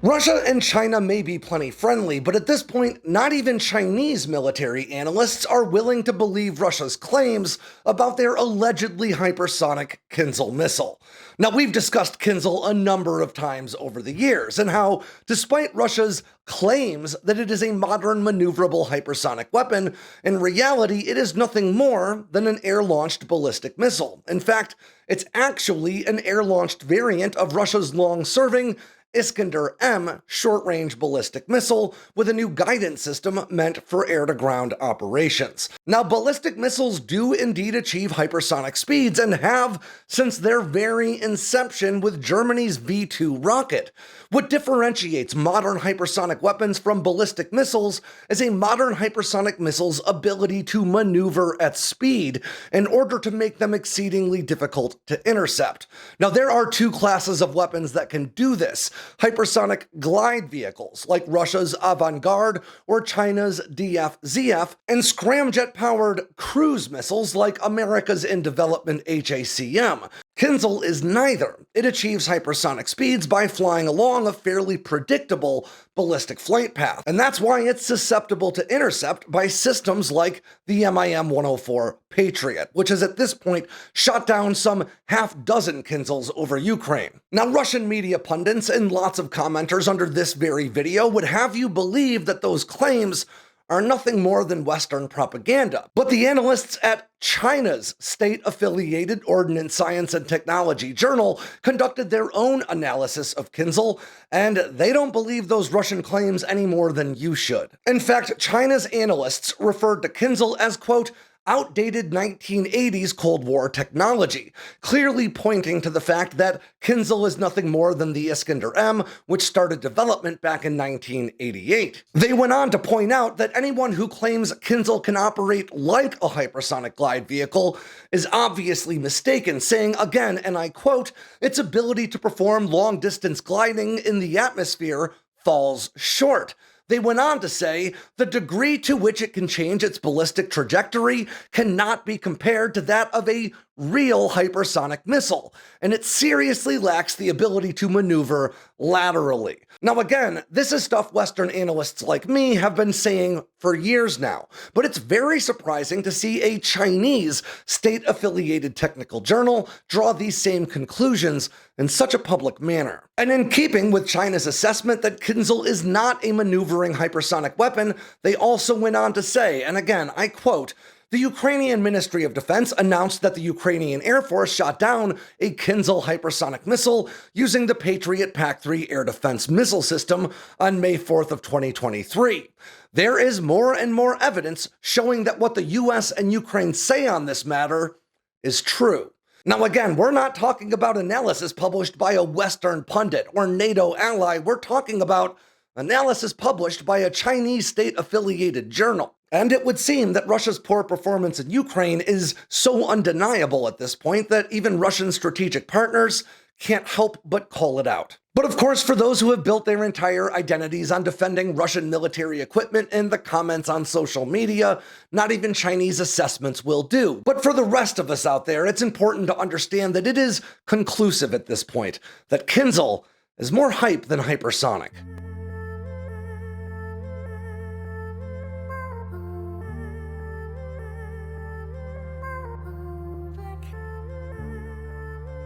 Russia and China may be plenty friendly, but at this point, not even Chinese military analysts are willing to believe Russia's claims about their allegedly hypersonic Kinzhal missile. Now, we've discussed Kinzhal a number of times over the years, and how, despite Russia's claims that it is a modern maneuverable hypersonic weapon, in reality it is nothing more than an air-launched ballistic missile. In fact, it's actually an air-launched variant of Russia's long-serving Iskander-M short-range ballistic missile with a new guidance system meant for air-to-ground operations. Now, ballistic missiles do indeed achieve hypersonic speeds and have since their very inception with Germany's V-2 rocket. What differentiates modern hypersonic weapons from ballistic missiles is a modern hypersonic missile's ability to maneuver at speed in order to make them exceedingly difficult to intercept. Now, there are two classes of weapons that can do this: hypersonic glide vehicles like Russia's Avangard or China's DF-ZF, and scramjet-powered cruise missiles like America's in-development HACM. Kinzhal is neither. It achieves hypersonic speeds by flying along a fairly predictable ballistic flight path, and that's why it's susceptible to intercept by systems like the MIM-104 Patriot, which has at this point shot down some half-dozen Kinzhals over Ukraine. Now, Russian media pundits and lots of commenters under this very video would have you believe that those claims are nothing more than Western propaganda. But the analysts at China's state-affiliated Ordnance Science and Technology journal conducted their own analysis of Kinzhal, and they don't believe those Russian claims any more than you should. In fact, China's analysts referred to Kinzhal as, quote, outdated 1980s Cold War technology, clearly pointing to the fact that Kinzhal is nothing more than the Iskander-M, which started development back in 1988. They went on to point out that anyone who claims Kinzhal can operate like a hypersonic glide vehicle is obviously mistaken, saying again, and I quote, its ability to perform long-distance gliding in the atmosphere falls short. They went on to say, the degree to which it can change its ballistic trajectory cannot be compared to that of a real hypersonic missile, and it seriously lacks the ability to maneuver laterally. Now again, this is stuff Western analysts like me have been saying for years now, but it's very surprising to see a Chinese state-affiliated technical journal draw these same conclusions in such a public manner. And in keeping with China's assessment that Kinzhal is not a maneuvering hypersonic weapon, they also went on to say, and again, I quote, the Ukrainian Ministry of Defense announced that the Ukrainian Air Force shot down a Kinzhal hypersonic missile using the Patriot PAC-3 air defense missile system on May 4th of 2023. There is more and more evidence showing that what the US and Ukraine say on this matter is true. Now again, we're not talking about analysis published by a Western pundit or NATO ally. We're talking about analysis published by a Chinese state-affiliated journal. And it would seem that Russia's poor performance in Ukraine is so undeniable at this point that even Russian strategic partners can't help but call it out. But of course, for those who have built their entire identities on defending Russian military equipment in the comments on social media, not even Chinese assessments will do. But for the rest of us out there, it's important to understand that it is conclusive at this point that Kinzhal is more hype than hypersonic.